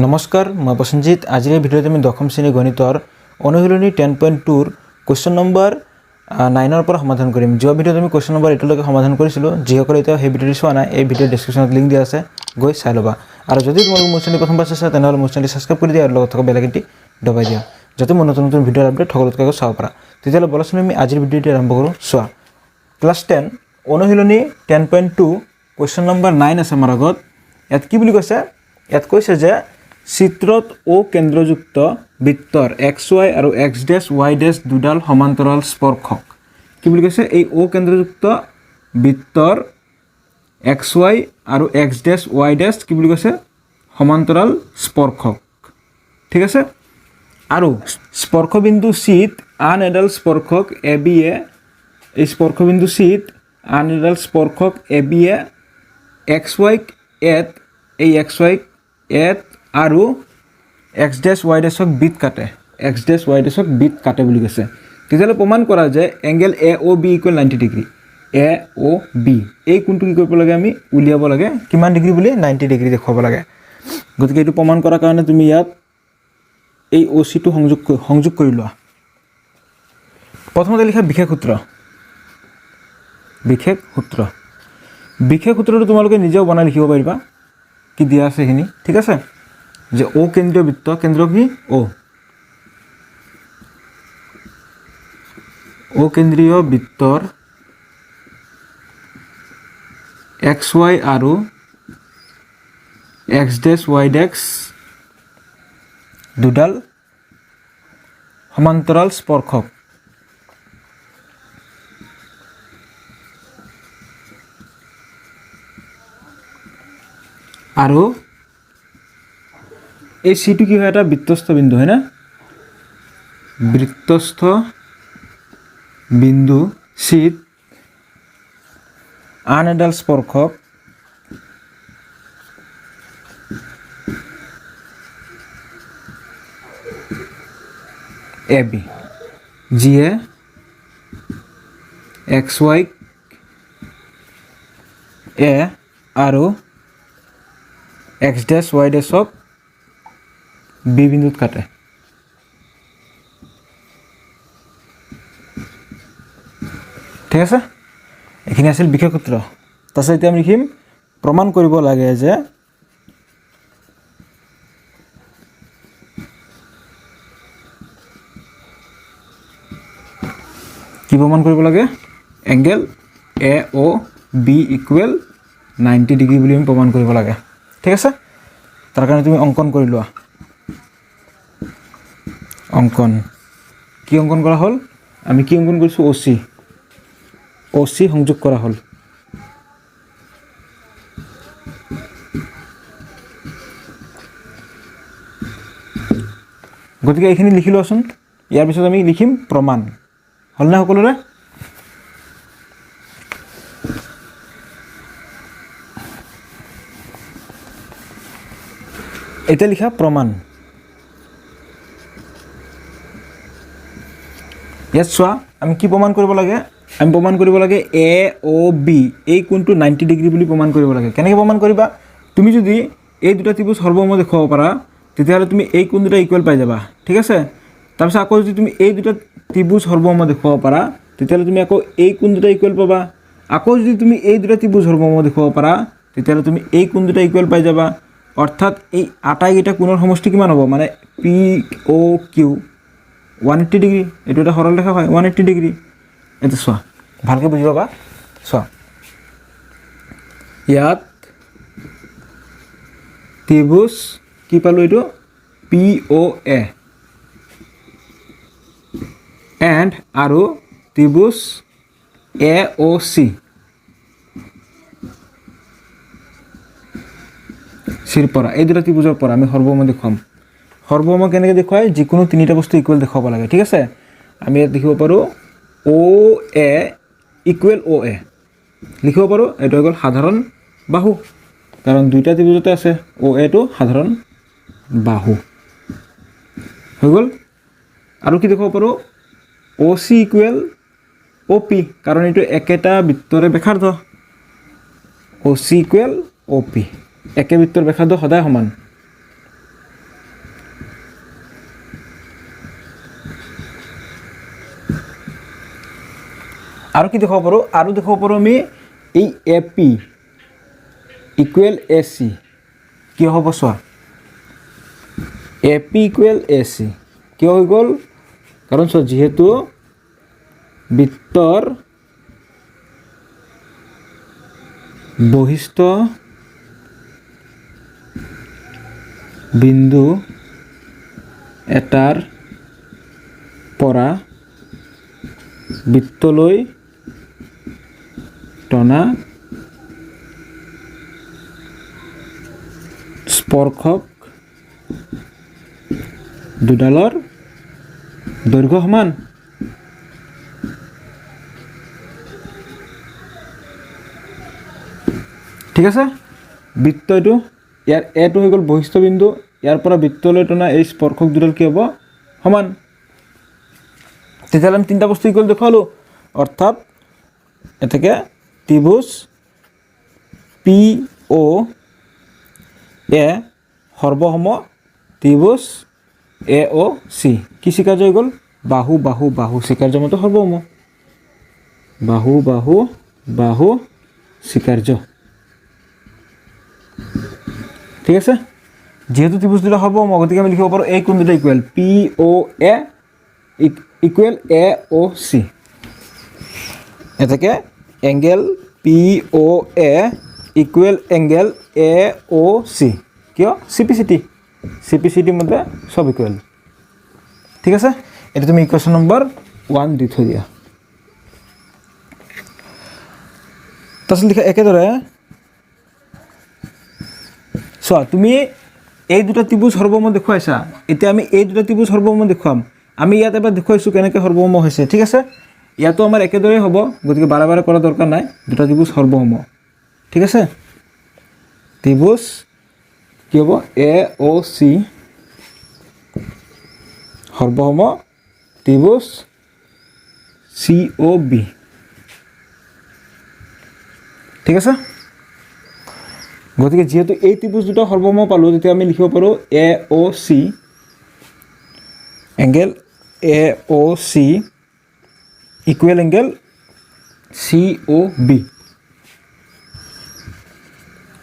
নমস্কাৰ মই প্ৰসেনজিৎ আজিৰ এই ভিডিঅ'ত আমি দশম শ্ৰেণীৰ গণিতৰ অনুশীলনী 10.2 কোৱেশ্চন নম্বৰ 9 পৰা সমাধান কৰিম। যোৱা ভিডিঅ'ত আমি কোৱেশ্চন নম্বৰ 8 লৈকে সমাধান কৰিছিলোঁ। যিসকলে এতিয়া সেই ভিডিঅ'টো চোৱা নাই এই ভিডিঅ'ৰ ডেছক্ৰিপশ্যনত লিংক দিয়া আছে, গৈ চাই ল'বা। আৰু যদি তোমালোক মোৰ চেনেল প্ৰথমবাৰ চাইছা তেনেহ'লে মোৰ চেনেলটো সাবস্ক্ৰাইব কৰি দিয়া আৰু লগত থকা বেল আইকনটি দবাই দিয়া যাতে মই নতুন নতুন ভিডিঅ'ৰ আপডেট সকলোতকৈ আগত চাব পাৰা। তেতিয়াহ'লে বলচোন আমি আজিৰ ভিডিঅ'টো আৰম্ভ কৰোঁ। চোৱা, ক্লাছ 10 অনুশীলনী 10.2 কোৱেশ্চন নম্বৰ 9 আছে আমাৰ আগত। ইয়াত কি বুলি কৈছে? ইয়াত কৈছে যে চিত্ৰত ও কেন্দ্ৰযুক্ত বৃত্তৰ XY আৰু X' Y' দুডাল সমান্তৰাল স্পৰ্শক। কি বুলি কৈছে? এই ও কেন্দ্ৰযুক্ত বৃত্তৰ XY আৰু X' কি বুলি কৈছে? সমান্তৰাল স্পৰ্শক। ঠিক আছে? আৰু স্পৰ্শবিন্দু চিত আন এডাল স্পৰ্শক AB এই স্পৰ্শবিন্দু চিত আন এডাল স্পৰ্শক AB XY এত এই XY এত আৰু X', Y' বিত কাটে। X', Y' বিত কাটে বুলি কৈছে। তেতিয়াহ'লে প্ৰমাণ কৰা যে এংগেল AOB = 90 ডিগ্ৰী। AOB এই কোণটো কি কৰিব লাগে? আমি উলিয়াব লাগে। কিমান ডিগ্ৰী বুলি? 90 ডিগ্ৰী দেখুৱাব লাগে। গতিকে এইটো প্ৰমাণ কৰাৰ কাৰণে তুমি ইয়াত এই OCটো সংযোগ কৰি লোৱা। প্ৰথমতে লিখা বিশেষ সূত্ৰ। বিশেষ সূত্ৰটো তোমালোকে নিজেও বনাই লিখিব পাৰিবা, কি দিয়া আছে সেইখিনি। ঠিক আছে? যে ও কেন্দ্ৰীয় বৃত্ত, কেন্দ্ৰ কি? ও কেন্দ্ৰীয় বৃত্তৰ XY আৰু X', Y' দুডাল সমান্তৰাল স্পৰ্শক। আৰু এই চিটো কি হয়? এটা বৃত্তস্থ বিন্দু হয় না? বৃত্তস্থ বিন্দু চিত আন এডাল স্পৰ্শক AB যিয়ে XY আৰু X', Y' B বিন্দুত কাটে। ঠিক আছে? এইখিনি আছিল বিশেষ সূত্ৰ। তাৰপিছত এতিয়া আমি লিখিম প্ৰমাণ কৰিব লাগে যে কি প্ৰমাণ কৰিব লাগে? এংগেল AOB = 90 ডিগ্ৰী বুলি আমি প্ৰমাণ কৰিব লাগে। ঠিক আছে? তাৰ কাৰণে তুমি অংকন কৰি লোৱা। অংকন কি অংকন কৰা হ'ল? আমি কি অংকন কৰিছোঁ? OC সংযোগ কৰা হ'ল। গতিকে এইখিনি লিখি লোৱাচোন। ইয়াৰ পিছত আমি লিখিম প্ৰমাণ। হ'লনে সকলোৰে? এতিয়া লিখা প্ৰমাণ। ইয়াত চোৱা, আমি কি প্ৰমাণ কৰিব লাগে? আমি প্ৰমাণ কৰিব লাগে AOB এই কোণটো 90 ডিগ্ৰী বুলি প্ৰমাণ কৰিব লাগে। কেনেকৈ প্ৰমাণ কৰিবা? তুমি যদি এই দুটা ত্ৰিভুজ সৰ্বম দেখুৱাব পাৰা তেতিয়াহ'লে তুমি এই কোণ দুটা ইকুৱেল পাই যাবা। ঠিক আছে? তাৰপিছত আকৌ যদি তুমি এই দুটা ত্ৰিভুজ সৰ্বম দেখুৱাব পাৰা তেতিয়াহ'লে তুমি আকৌ এই কোণ দুটা ইকুৱেল পাবা। আকৌ যদি তুমি এই দুটা ত্ৰিভুজ সৰ্বম দেখুৱাব পাৰা তেতিয়াহ'লে তুমি এই কোণ দুটা ইকুৱেল পাই যাবা। অৰ্থাৎ এই আটাইকেইটা কোণৰ সমষ্টি কিমান হ'ব? মানে POQ 180 ডিগ্ৰী। এইটো এটা সৰল ৰেখা হয়, 180 ডিগ্ৰী। এইটো চোৱা, ভালকৈ বুজি পাবা। চোৱা, ইয়াত ত্ৰিভুজ কি পালোঁ? এইটো POA এণ্ড আৰু ত্ৰিভুজ AOC চিৰ পৰা, এই দুটা ত্ৰিভুজৰ পৰা আমি সৰ্বম দেখুৱাম। সৰ্বম কেনেকৈ দেখুৱাই? যিকোনো তিনিটা বস্তু ইকুৱেল দেখুৱাব লাগে। ঠিক আছে? আমি ইয়াত লিখিব পাৰোঁ OA = OA লিখিব পাৰোঁ। এইটো হৈ গ'ল সাধাৰণ বাহু, কাৰণ দুইটা ত্ৰিভুজতে আছে। OAটো সাধাৰণ বাহু হৈ গ'ল। আৰু কি দেখুৱাব পাৰোঁ? OC = OP, কাৰণ এইটো একেটা বৃত্তৰে ব্যাসাৰ্ধ। OC = OP, একে বৃত্তৰ ব্যাসাৰ্ধ সদায় সমান। আৰু কি দেখাব পাৰোঁ আৰু দেখাব পাৰোঁ আমি এই AP ইকুৱেল AC কিয় হ'ব চোৱা AP ইকুৱেল AC কিয় হৈ গ'ল কাৰণ চোৱা যিহেতু বৃত্তৰ বহিস্থ বিন্দু এটাৰ পৰা বৃত্তলৈ টনা স্পৰ্শক দুডালৰ দৈৰ্ঘ্য সমান ঠিক আছে বৃত্ত এইটো ইয়াৰ এটো হৈ গ'ল বহিস্থ বিন্দু ইয়াৰ পৰা বৃত্তলৈ টনা এই স্পৰ্শক দুডাল কি হ'ব সমান তেতিয়াহ'লে আমি তিনিটা বস্তু ইকুৱেল দেখুৱালোঁ অৰ্থাৎ এতেকে ত্ৰিভুজ POA সৰ্বসম ত্ৰিভুজ AOC কি স্বীকাৰ্য হৈ গ'ল বাহু বাহু বাহু স্বীকাৰ্য মতে সৰ্বসম বাহু বাহু বাহু স্বীকাৰ্য ঠিক আছে যেহেতু ত্ৰিভুজ দুটা সৰ্বসম গতিকে আমি লিখিব পাৰোঁ এই কোণ দুটা ইকুৱেল POA ইকুৱেল AOC এটাকে angle POA equal angle AOC কিয় CPCT মতে সব ইকুৱেল ঠিক আছে এটা তুমি ইকুৱেশ্যন নম্বৰ 1 দি থৈ দিয়া তাৰপিছত লিখা একেদৰে চোৱা তুমি এই দুটা ত্ৰিভুজ সৰ্বসম দেখুৱাইছা এতিয়া আমি এই দুটা ত্ৰিভুজ সৰ্বসম দেখুৱাম আমি ইয়াত এবাৰ দেখুৱাইছোঁ কেনেকৈ সৰ্বসম হৈছে ঠিক আছে ইয়াতো আমাৰ একেদৰে হ'ব গতিকে বাৰে বাৰে কৰা দৰকাৰ নাই দুটা ত্ৰিভুজ সৰ্বসম ঠিক আছে ত্ৰিভুজ কি হ'ব AOC সৰ্বসম ত্ৰিভুজ COB ঠিক আছে গতিকে যেহেতু এই ত্ৰিভুজ দুটা সৰ্বসম পালো তেতিয়া আমি লিখিব পাৰো AOC angle AOC equal angle COB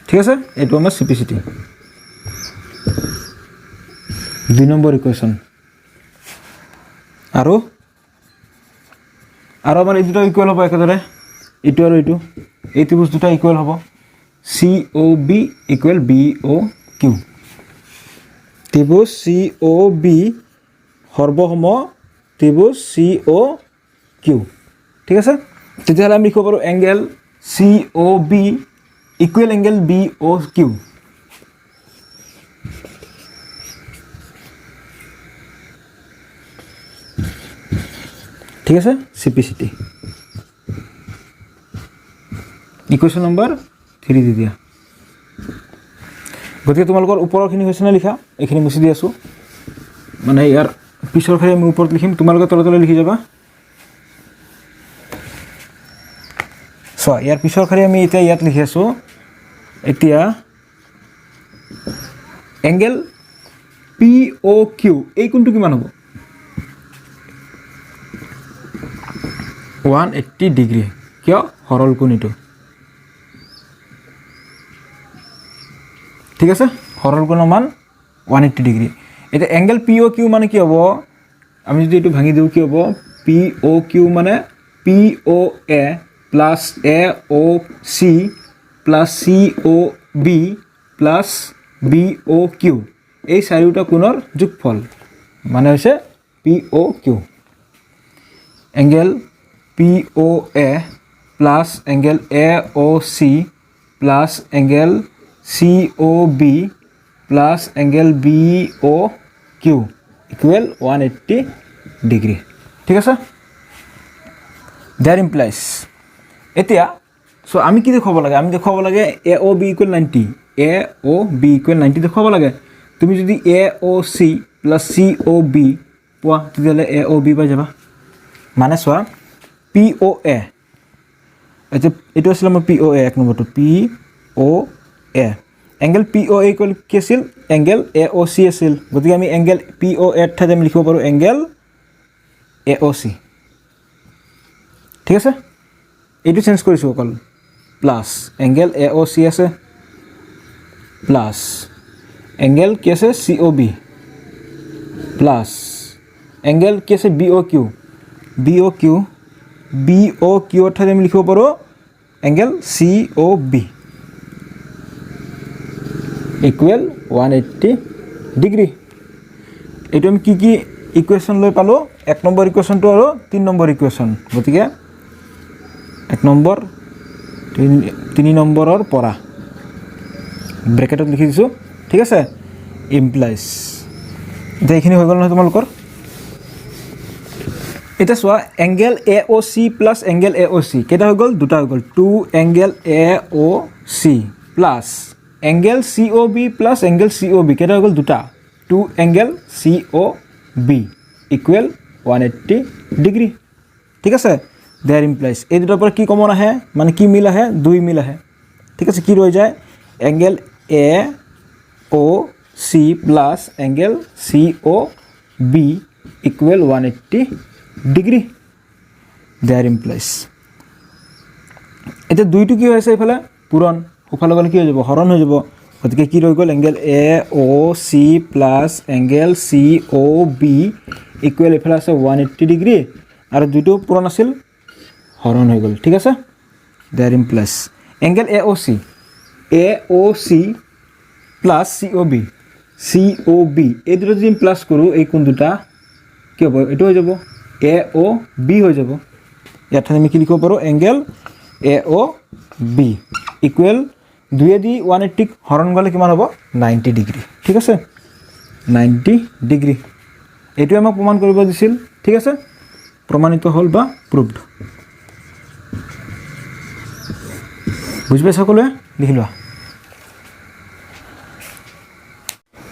ঠিক আছে এইটো আমাৰ CPCT 2 নম্বৰ ইকুৱেশ্যন আৰু আমাৰ এই দুটা ইকুৱেল হ'ব একেদৰে এইটো আৰু এইটো এই ত্ৰিভুজ দুটা ইকুৱেল হ'ব COB equal BOQ ত্ৰিভুজ COB সৰ্বসম ত্ৰিভুজ COQ ঠিক আছে তেতিয়াহ'লে আমি লিখিব পাৰোঁ angle COB equal angle BOQ ঠিক আছে CPCT ইকুৱেশ্যন নম্বৰ 3 দি দিয়া গতিকে তোমালোকৰ ওপৰৰখিনি হৈছে না লিখা এইখিনি মুছি দি আছোঁ মানে ইয়াৰ পিছৰখিনি আমি ওপৰত লিখিম তোমালোকে তলে তলে লিখি যাবা চোৱা ইয়াৰ পিছৰখিনি আমি এতিয়া ইয়াত লিখি আছোঁ এতিয়া এংগেল POQ এই কোণটো কিমান হ'ব 180 ডিগ্ৰী কিয় সৰল কোণ এইটো ঠিক আছে সৰল কোণৰ মান 180 ডিগ্ৰী এটা এংগেল POQ মানে কি হ'ব আমি যদি এইটো ভাঙি দিওঁ কি হ'ব POQ মানে POA plus AOC plus COB plus BOQ এই চাৰিটা কোণৰ যোগফল মানে হৈছে POQ angle POA plus angle AOC plus angle COB plus angle BOQ equal 180 degree ঠিক আছে দ্যাট ইমপ্লাইজ এতিয়া সো আমি কি দেখাব লাগে আমি দেখাব লাগে AOB ইকুৱেল 90 AOB ইকুৱেল 90 দেখাব লাগে তুমি যদি AOC প্লাস COB পোৱা তেতিয়াহ'লে AOB পাই যাবা মানে চোৱা POA এইটো আছিল আমাৰ POA এক নম্বৰটো POA এংগেল POA ইকুৱেল কি আছিল এংগেল AOC আছিল গতিকে আমি এংগেল POA ঠাইত আমি লিখিব পাৰোঁ এংগেল AOC ঠিক আছে এইটো চেঞ্জ কৰিছোঁ অকল plus angle A O' C আছে প্লাছ এংগেল কি আছে C O' B plus angle কি আছে বি অ' কিউ বি অ' কিউ অৰ্থাৎ আমি লিখিব পাৰোঁ angle C O' B equal 180 degree. এইটো আমি কি ইকুৱেশ্যন লৈ পালোঁ 1 নম্বৰ ইকুৱেশ্যনটো আৰু 3 নম্বৰ ইকুৱেশ্যন, গতিকে 1 নম্বৰ 3 নম্বৰৰ পৰা ব্ৰেকেটত লিখি দিছোঁ, ঠিক আছে। ইমপ্লাইজ এতিয়া এইখিনি হৈ গ'ল নহয় তোমালোকৰ। এতিয়া চোৱা angle A O' C plus angle A O' C কেইটা হৈ গ'ল, দুটা হৈ গ'ল। 2 angle A O' C plus angle C O' B plus angle C O' B কেইটা হৈ গ'ল, দুটা। 2 angle C O' B equal 180 degree, ঠিক আছে। দেয়াৰ ইমপ্লাইজ এই দুটাৰ পৰা কি কমন আহে, মানে কি মিল আহে, 2 মিল আহে, ঠিক আছে। কি ৰৈ যায়, angle A O' C plus angle C O' B equal 180 degree. There implies এতিয়া 2টো কি হৈ আছে এইফালে পূৰণ, সোঁফালে গ'লে কি হৈ যাব, হৰণ হৈ যাব। গতিকে কি ৰৈ গ'ল, angle A O' C plus angle C O' B equal এইফালে আছে 180 ডিগ্ৰী আৰু 2টো পূৰণ আছিল, হৰণ হৈ গ'ল, ঠিক আছে। There implies angle A O' C plus C O' B এই দুটা যদি প্লাছ কৰোঁ, এই কোন দুটা কি হ'ব, এইটো হৈ যাব এ অ' বি হৈ যাব। ইয়াত আমি কি লিখিব পাৰোঁ, angle A O' B equal 2 180 হৰণ গ'লে কিমান হ'ব, 90 ডিগ্ৰী, ঠিক আছে। 90 ডিগ্ৰী এইটোৱে আমাক প্ৰমাণ কৰিব দিছিল, ঠিক আছে। প্ৰমাণিত হ'ল বা প্ৰুভড। বুজি পাইছে সকলোৱে, লিখি লোৱা।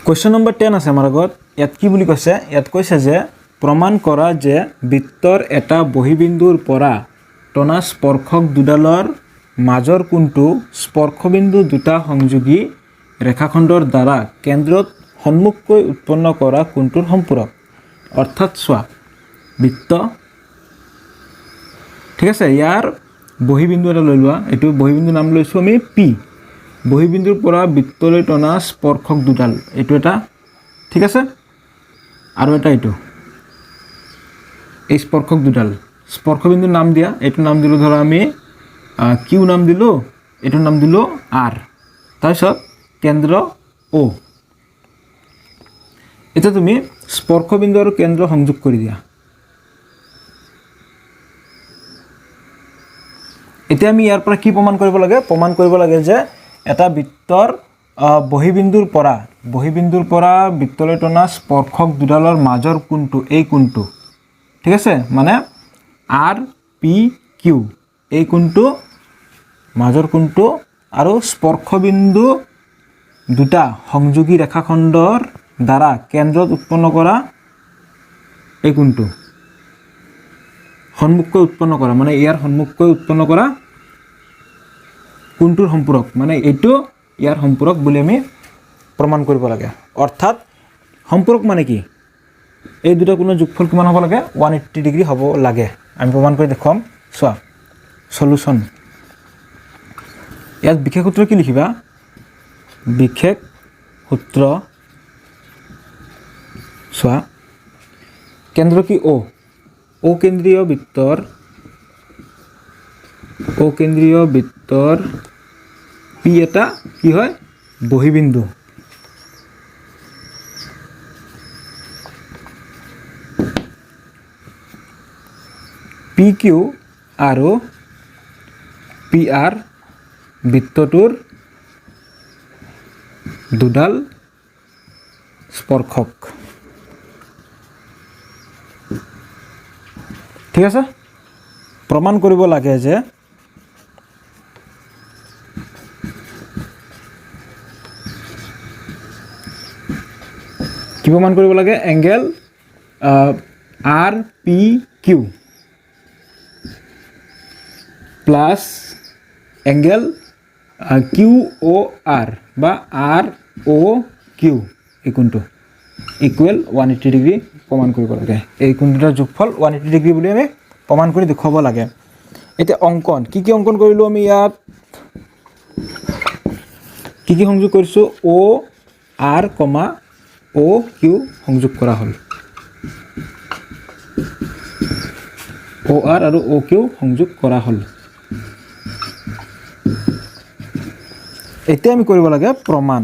কুৱেশ্যন নম্বৰ 10 আছে আমাৰ আগত। ইয়াত কি বুলি কৈছে, ইয়াত কৈছে যে প্ৰমাণ কৰা যে বৃত্তৰ এটা বহিবিন্দুৰ পৰা টনা স্পৰ্শক দুডালৰ মাজৰ কোণটো স্পৰ্শবিন্দু দুটা সংযোগী ৰেখাখণ্ডৰ দ্বাৰা কেন্দ্ৰত সন্মুখকৈ উৎপন্ন কৰা কোণটোৰ সম্পূৰক। অৰ্থাৎ চোৱা বৃত্ত, ঠিক আছে, ইয়াৰ বহিবিন্দু এটা লৈ লোৱা, এইটো বহিবিন্দুৰ নাম লৈছোঁ আমি পি। বহিবিন্দুৰ পৰা বৃত্তলৈ টনা স্পৰ্শক দুডাল, এইটো এটা, ঠিক আছে, আৰু এটা এইটো, এই স্পৰ্শক দুডাল স্পৰ্শবিন্দুৰ নাম দিয়া, এইটো নাম দিলোঁ ধৰা আমি কিউ নাম দিলোঁ, এইটোৰ নাম দিলোঁ আৰ, তাৰপিছত কেন্দ্ৰ অ'। এতিয়া তুমি স্পৰ্শবিন্দু আৰু কেন্দ্ৰ সংযোগ কৰি দিয়া। এতিয়া আমি ইয়াৰ পৰা কি প্ৰমাণ কৰিব লাগে, প্ৰমাণ কৰিব লাগে যে এটা বৃত্তৰ বহিবিন্দুৰ পৰা বৃত্তলৈ টনা স্পৰ্শক দুডালৰ মাজৰ কোণটো, এই কোণটো, ঠিক আছে, মানে আৰ পি কিউ, এই কোণটো মাজৰ কোণটো আৰু স্পৰ্শবিন্দু দুটা সংযোগী ৰেখাখণ্ডৰ দ্বাৰা কেন্দ্ৰত উৎপন্ন কৰা এই কোণটো, সন্মুখকৈ উৎপন্ন কৰা, মানে ইয়াৰ সন্মুখকৈ উৎপন্ন কৰা কোণটোৰ সম্পূৰক, মানে এইটো ইয়াৰ সম্পূৰক বুলি আমি প্ৰমাণ কৰিব লাগে। অৰ্থাৎ সম্পূৰক মানে কি, এই দুটা কোণৰ যোগফল কিমান হ'ব লাগে, 180 ডিগ্ৰী হ'ব লাগে। আমি প্ৰমাণ কৰি দেখুৱাম, চোৱা সলিউশ্যন। ইয়াত বিশেষ সূত্ৰ কি লিখিবা, বিশেষ সূত্ৰ চোৱা, কেন্দ্ৰ কি অ কেন্দ্ৰীয় বৃত্তৰ পি এটা কি হয়, বহিবিন্দু। পি কিউ আৰু পি আৰ বৃত্তটোৰ দুডাল স্পৰ্শক, ঠিক আছে। প্ৰমাণ কৰিব লাগে যে কি প্ৰমাণ কৰিব লাগে, angle R P Q plus angle Q O' R বা আৰ অ' কিউ, এই কোণটো ইকুৱেল 180 ডিগ্ৰী প্ৰমাণ কৰিব লাগে। এই কোণ দুটাৰ যোগফল 180 ডিগ্ৰী বুলি আমি প্ৰমাণ কৰি দেখুৱাব লাগে। এতিয়া অংকন কি অংকন কৰিলোঁ আমি ইয়াত কি সংযোগ কৰিছোঁ অ আৰ কমা অ কিউ সংযোগ কৰা হ'ল অ আৰ আৰু অ কিউ সংযোগ কৰা হ'ল এতিয়া আমি কৰিব লাগে প্ৰমাণ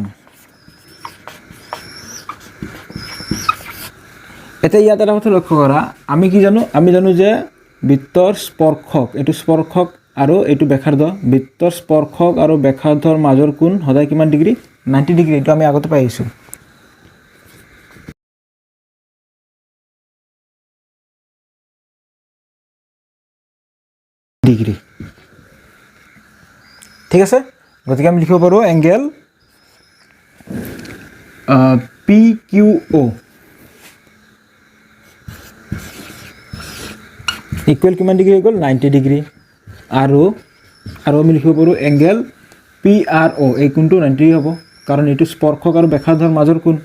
এতিয়া ইয়াত এটা কথা লক্ষ্য কৰা আমি কি জানো আমি জানো যে বৃত্তৰ স্পৰ্শক এইটো স্পৰ্শক আৰু এইটো ব্যাসাৰ্ধ বৃত্তৰ স্পৰ্শক আৰু ব্যাসাৰ্ধৰ মাজৰ কোণ সদায় কিমান ডিগ্ৰী 90 ডিগ্ৰী এইটো আমি আগতে পাই আহিছোঁ ডিগ্ৰী ঠিক আছে গতিকে আমি লিখিব পাৰোঁ এংগেল পি কিউ অ' ইকুৱেল কিমান ডিগ্ৰী হৈ গ'ল 90 ডিগ্ৰী আৰু আমি লিখিব পাৰোঁ এংগেল পি আৰ অ' এই কোণটো 90 ডিগ্ৰী হ'ব কাৰণ এইটো স্পৰ্শক আৰু ব্যাসাৰ্ধৰ মাজৰ কোণ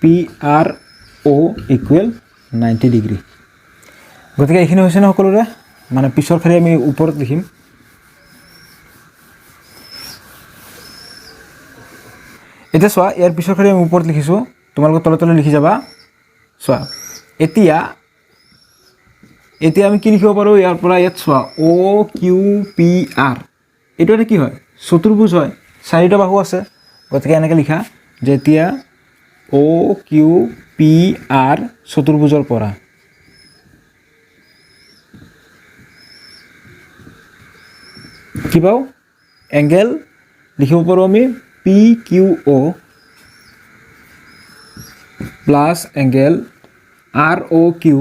পি আৰ অ' ইকুৱেল 90 ডিগ্ৰী গতিকে এইখিনি হৈছে ন সকলোৰে মানে পিছৰ খালি আমি ওপৰত লিখিম এতিয়া চোৱা ইয়াৰ পিছৰ খালি আমি ওপৰত লিখিছোঁ তোমালোকে তলে লিখি যাবা চোৱা এতিয়া আমি কি লিখিব পাৰোঁ ইয়াৰ পৰা ইয়াত চোৱা অ' কিউ পি আৰ এইটো এটা কি হয় চতুৰ্ভুজ হয় চাৰিটা বাহু আছে গতিকে এনেকৈ লিখা যেতিয়া অ' কিউ পি আৰ চতুৰ্ভুজৰ পৰা কি পাওঁ এংগেল লিখিব পাৰোঁ আমি P Q O' plus angle R O' Q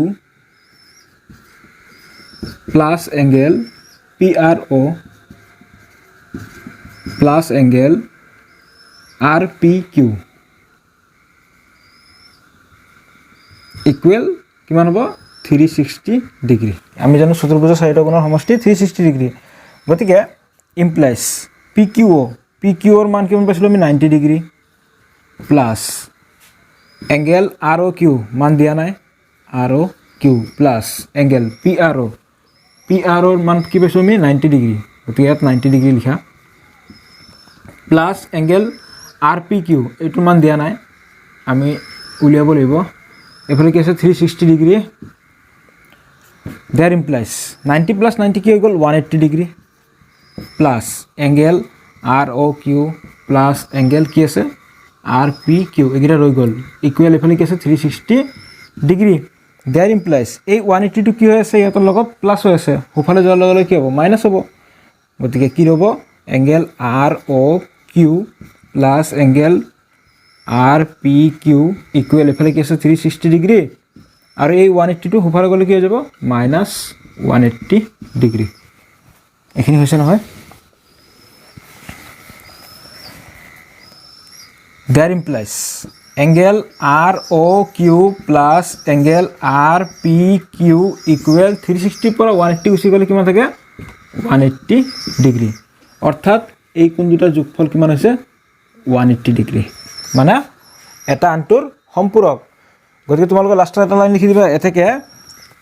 plus angle P R O' plus angle R P Q equal কিমান হ'ব 360 ডিগ্ৰী আমি জানো চতুৰ্ভুজৰ চাৰিটা কোণৰ সমষ্টি 360 ডিগ্ৰী গতিকে ইমপ্লাইজ পি কিউ অ'ৰ মান কিমান পাইছিলোঁ আমি 90 degree plus angle R O' Q মান দিয়া নাই R O' Q plus angle P R অ'ৰ মান কি পাইছোঁ আমি 90 ডিগ্ৰী গতিকে ইয়াত 90 ডিগ্ৰী লিখা plus angle R P Q এইটোৰ মান দিয়া নাই আমি উলিয়াব লাগিব এইফালে কি আছে 360 ডিগ্ৰী দেয়াৰ ইমপ্লাইজ 90 প্লাছ 90 কি হৈ গ'ল 180 degree plus angle R O' Q plus angle কি আছে আৰ পি কিউ এইকেইটা ৰৈ গ'ল ইকুৱেল এইফালে কি আছে 360 ডিগ্ৰী দেয়াৰ ইমপ্লাইজ এই 180টো কি হৈ আছে ইহঁতৰ লগত প্লাছ হৈ আছে সোঁফালে যোৱাৰ লগে লগে কি হ'ব মাইনাছ হ'ব গতিকে কি হ'ব angle R O' Q plus angle R P Q equal এইফালে কি আছে 360 ডিগ্ৰী আৰু এই 180টো সোঁফালে গ'লে কি হৈ যাব মাইনাছ 180 ডিগ্ৰী এইখিনি হৈছে নহয় there implies angle R O' Q plus angle R P Q equal 360 পৰা 180 গুচি গ'লে কিমান থাকে 180 ডিগ্ৰী অৰ্থাৎ এই কোণ দুটাৰ যোগফল কিমান হৈছে 180 ডিগ্ৰী মানে এটা আনটোৰ সম্পূৰক গতিকে তোমালোকে লাষ্টত এটা লাইন লিখি দিবা এতেকে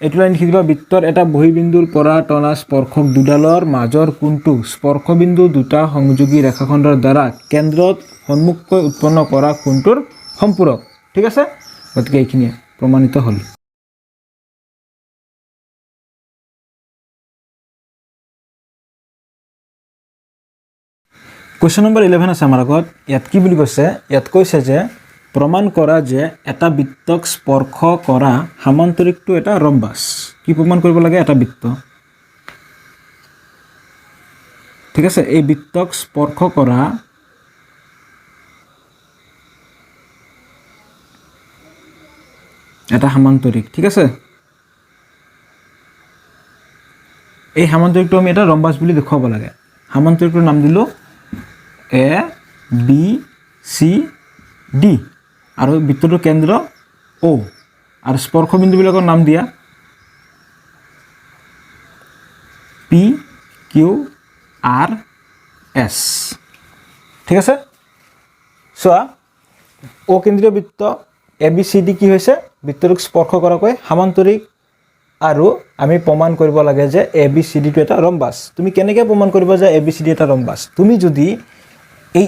এইটো লাইন লিখি দিবা বৃত্তৰ এটা বহিবিন্দুৰ পৰা টনা স্পৰ্শক দুডালৰ মাজৰ কোণটো স্পৰ্শবিন্দু দুটা সংযোগী ৰেখাখণ্ডৰ দ্বাৰা কেন্দ্ৰত সন্মুখকৈ উৎপন্ন কৰা কোণটোৰ সম্পূৰক ঠিক আছে গতিকে এইখিনিয়ে প্ৰমাণিত হ'ল কুৱেশ্যন নম্বৰ 11 আছে আমাৰ আগত ইয়াত কি বুলি কৈছে ইয়াত কৈছে যে প্ৰমাণ কৰা যে এটা বৃত্তক স্পৰ্শ কৰা সামান্তৰিকটো এটা ৰম্বাস কি প্ৰমাণ কৰিব লাগে এটা বৃত্ত ঠিক আছে এই বৃত্তক স্পৰ্শ কৰা এটা সামান্তৰিক ঠিক আছে এই সামান্তৰিকটো আমি এটা ৰম্বাস বুলি দেখুৱাব লাগে সামান্তৰিকটোৰ নাম দিলোঁ এ বি চি ডি আৰু বৃত্তটোৰ কেন্দ্ৰ অ আৰু স্পৰ্শবিন্দুবিলাকৰ নাম দিয়া পি কিউ আৰ এছ ঠিক আছে চোৱা অ কেন্দ্ৰীয় বৃত্ত এ বি চি ডি কি হৈছে বৃত্তটোক স্পৰ্শ কৰাকৈ সামান্তৰিক আৰু আমি প্ৰমাণ কৰিব লাগে যে ABCD টো এটা ৰম্বাস তুমি কেনেকৈ প্ৰমাণ কৰিবা যে ABCD এটা ৰম্বাস তুমি যদি এই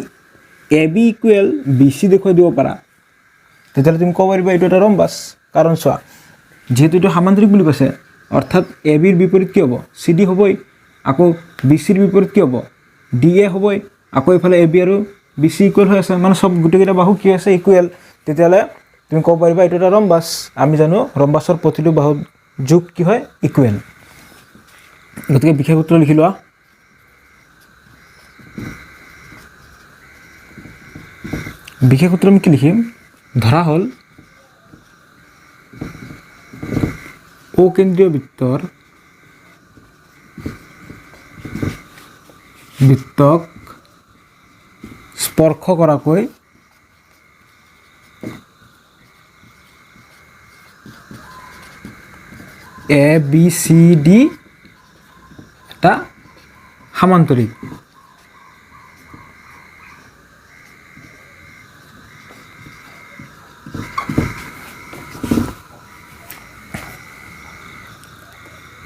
AB ইকুৱেল BC দেখুৱাই দিব পাৰা তেতিয়াহ'লে তুমি ক'ব পাৰিবা এইটো এটা ৰম্বাস কাৰণ চোৱা যেহেতু এইটো সামান্তৰিক বুলি কৈছে অৰ্থাৎ AB ৰ বিপৰীত কি হ'ব CD হ'বই আকৌ BC ৰ বিপৰীত কি হ'ব DA হ'বই আকৌ ইফালে AB আৰু BC ইকুৱেল হৈ আছে মানে সব গোটেইকেইটা বাহু কি আছে ইকুৱেল তেতিয়াহ'লে তুমি ক'ব পাৰিবা এইটো এটা ৰম্বাস আমি জানো ৰম্বাসৰ প্ৰতিটো বাহু যোগ কি হয় ইকুৱেল গতিকে বিশেষ সূত্ৰ লিখি লোৱা বিশেষ সূত্ৰ আমি কি লিখিম ধৰা হ'ল অকেন্দ্ৰীয় বৃত্তক স্পৰ্শ কৰাকৈ ABCD এটা সামান্তৰিক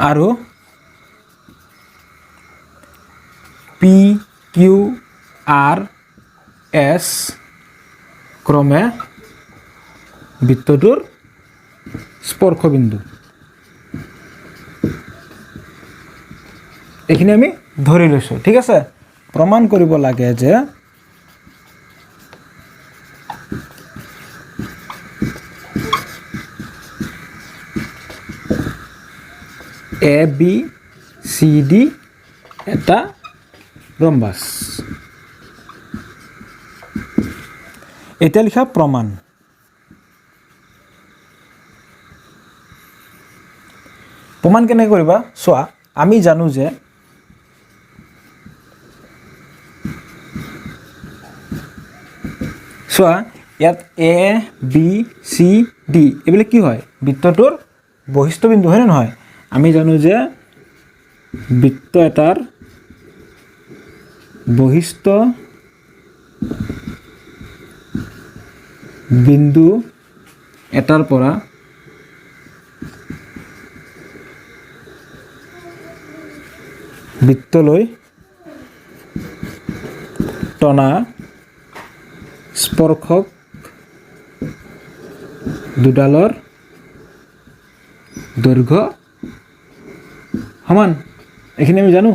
আৰু PQRS ক্ৰমে বৃত্তটোৰ স্পৰ্শবিন্দু এইখিনি আমি ধৰি লৈছোঁ ঠিক আছে প্ৰমাণ কৰিব লাগে যে ABCD এটা ৰম্বাস এতিয়া লিখা প্ৰমাণ প্ৰমাণ কেনেকৈ কৰিবা চোৱা আমি জানো যে চোৱা ইয়াত ABCD এইবিলাক কি হয় বৃত্তটোৰ বহিস্থ বিন্দু হয় নে নহয় আমি জানো যে বৃত্ত এটাৰ বহিস্থ বিন্দু এটাৰ পৰা বৃত্তলৈ টনা স্পৰ্শক দুডালৰ দৈৰ্ঘ্য সমান এইখিনি আমি জানো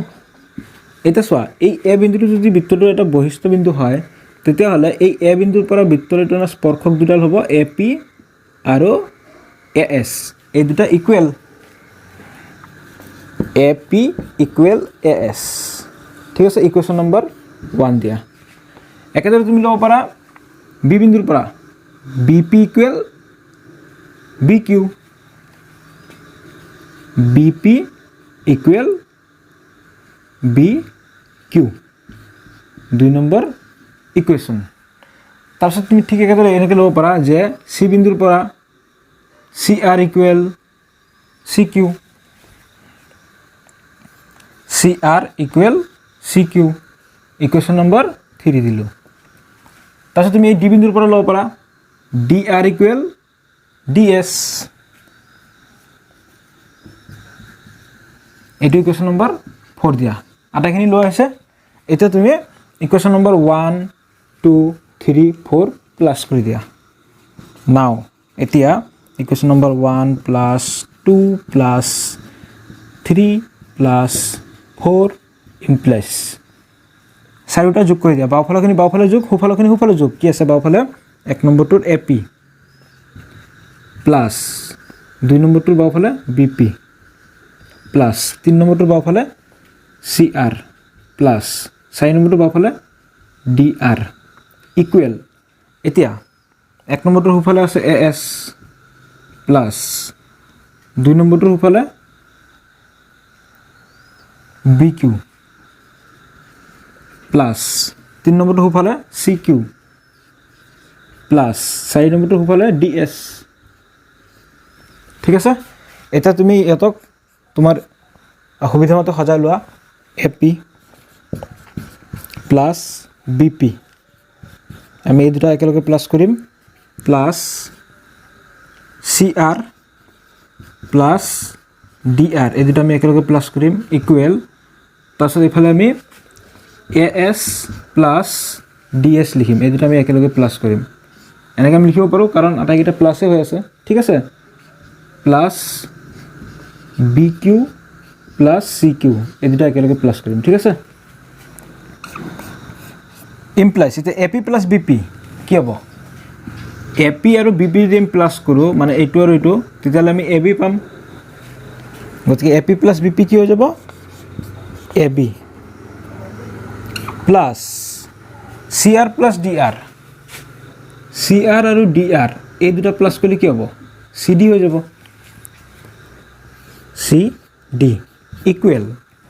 এতিয়া চোৱা এই A বিন্দুটো যদি বৃত্তটোৰ এটা বহিস্থ বিন্দু হয় তেতিয়াহ'লে এই A বিন্দুৰ পৰা বৃত্তলৈ টনা স্পৰ্শক দুডাল হ'ব AP আৰু AS এই দুটা ইকুৱেল AP ইকুৱেল AS ঠিক আছে ইকুৱেশ্যন নম্বৰ 1 দিয়া একেদৰে তুমি ল'ব পাৰা B বিন্দুৰ পৰা BP equal BQ BP equal BQ 2 number equation তাৰপিছত তুমি ঠিক একেদৰে এনেকৈ ল'ব পাৰা যে C বিন্দুৰ পৰা CR equal CQ CR equal CQ equation number 3 দিলোঁ তাৰপিছত তুমি এই D বিন্দুৰ পৰা ল'ব পাৰা DR ইকুৱেল DS এইটো ইকুৱেশ্যন নম্বৰ 4 দিয়া আটাইখিনি লোৱা হৈছে এতিয়া তুমি ইকুৱেশ্যন নম্বৰ 1 2 3 4 প্লাছ কৰি দিয়া নাও এতিয়া equation number 1 plus 2 plus 3 plus 4 implies চাৰিটা যোগ কৰি দিয়া বাওঁফালৰখিনি বাওঁফালে যোগ সোঁফালৰখিনি সোঁফালে যোগ কি আছে বাওঁফালে 1 নম্বৰটোৰ AP প্লাছ 2 নম্বৰটোৰ বাওঁফালে BP প্লাছ 3 নম্বৰটোৰ বাওঁফালে CR প্লাছ 4 নম্বৰটোৰ বাওঁফালে DR ইকুৱেল এতিয়া 1 নম্বৰটোৰ সোঁফালে আছে AS প্লাছ 2 নম্বৰটোৰ সোঁফালে BQ প্লাছ 3 নম্বৰটোৰ সোঁফালে CQ প্লাছ 4 নম্বৰটোৰ সোঁফালে DS ঠিক আছে এটা তুমি ইহঁতক তোমাৰ সুবিধা মতে সজাই লোৱা AP প্লাছ BP আমি এই দুটা একেলগে প্লাছ কৰিম প্লাছ CR প্লাছ DR এই দুটা আমি একেলগে প্লাস কৰিম ইকুৱেল তাৰপিছত ইফালে আমি AS প্লাস DS লিখিম এই দুটা আমি একেলগে প্লাস কৰিম এনেকৈ আমি লিখিব পাৰোঁ কাৰণ আটাইকেইটা প্লাসে হৈ আছে ঠিক আছে প্লাস BQ প্লাস CQ এই দুটা একেলগে প্লাস কৰিম ঠিক আছে ইমপ্লাইজ এটা AP প্লাস BP কি হ'ব AP আৰু BP যদি আমি প্লাস কৰোঁ মানে এইটো আৰু এইটো তেতিয়াহ'লে আমি AB পাম গতিকে AP প্লাস BP কি হৈ যাব AB plus CR plus DR CR আৰু DR এই দুটা প্লাস কৰিলে কি হ'ব CD হৈ যাব CD ইকুৱেল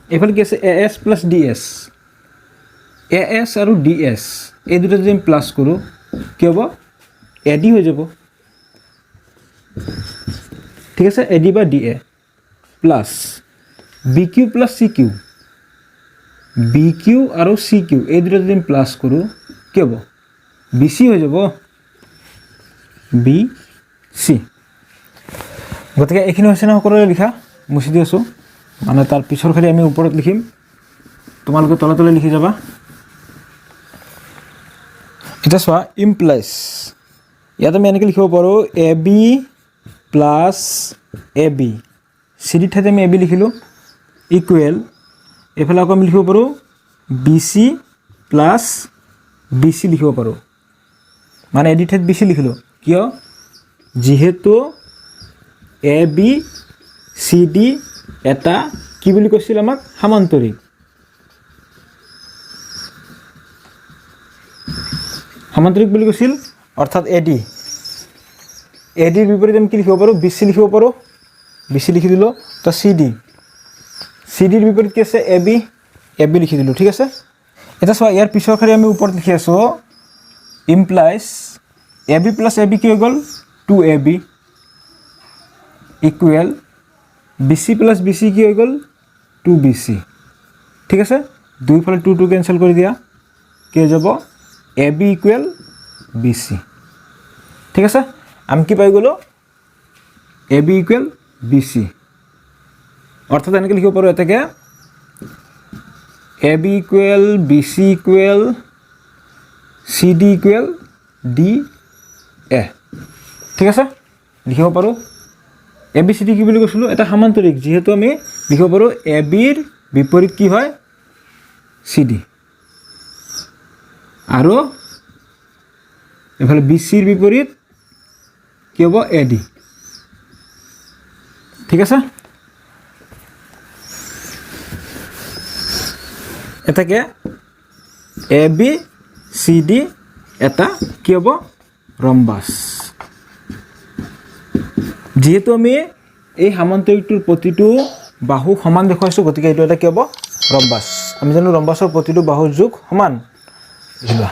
এফালে কি আছে AS প্লাস DS AS আৰু DS এই দুটা যদি আমি প্লাস কৰোঁ কি হ'ব AD হৈ যাব ঠিক আছে AD বা DA plus BQ plus CQ BQ আৰু CQ এই দুটা যদি আমি প্লাস কৰোঁ কি হ'ব BC হৈ যাব BC গতিকে এইখিনি হৈছে না সকলোৰে লিখা মুছি দি আছোঁ মানে তাৰ পিছৰ খালি আমি ওপৰত লিখিম তোমালোকে তলে তলে লিখি যাবা এটা চোৱা ইমপ্লাইজ ইয়াত আমি এনেকৈ লিখিব পাৰোঁ AB প্লাস AB CD ঠাইতে আমি AB লিখিলোঁ ইকুৱেল এফালে আকৌ আমি লিখিব পাৰোঁ BC প্লাস BC লিখিব পাৰোঁ মানে AD ঠাইত BC লিখিলোঁ কিয় যিহেতু AB CD এটা কি বুলি কৈছিল আমাক সামান্তৰিক বুলি কৈছিল অৰ্থাৎ AD AD ৰ বিপৰীতে আমি কি লিখিব পাৰোঁ BC লিখিব পাৰোঁ BC লিখি দিলোঁ তো CD ৰ বিপৰীত কি আছে AB লিখি দিলোঁ ঠিক আছে এটা চোৱা ইয়াৰ পিছৰ খালি আমি ওপৰত লিখি আছোঁ ইমপ্লাইজ AB প্লাস AB কি হৈ গ'ল 2AB equal BC plus BC কি হৈ গ'ল 2BC ঠিক আছে দুইফালে 2 কেনসেল কৰি দিয়া কি হৈ যাব AB ইকুৱেল BC ঠিক আছে আমি কি পাই গ'লো AB ইকুৱেল BC অৰ্থাৎ এনেকৈ লিখিব পাৰোঁ এটাকে AB equal BC equal CD equal DA ঠিক আছে লিখিব পাৰোঁ ABCD কি বুলি কৈছিলোঁ এটা সামান্তৰিক যেহেতু আমি লিখিব পাৰোঁ AB ৰ বিপৰীত কি হয় CD আৰু এফালে BC ৰ বিপৰীত কি হ'ব AD ঠিক আছে এটাকে ABCD এটা কি হ'ব ৰম্বাস যেহেতু আমি এই সামান্তৰিকটোৰ প্ৰতিটো বাহু সমান দেখুৱাইছোঁ গতিকে এইটো এটা কি হ'ব ৰম্বাস আমি জানো ৰম্বাসৰ প্ৰতিটো বাহুৰ যোগ সমান বুজিলা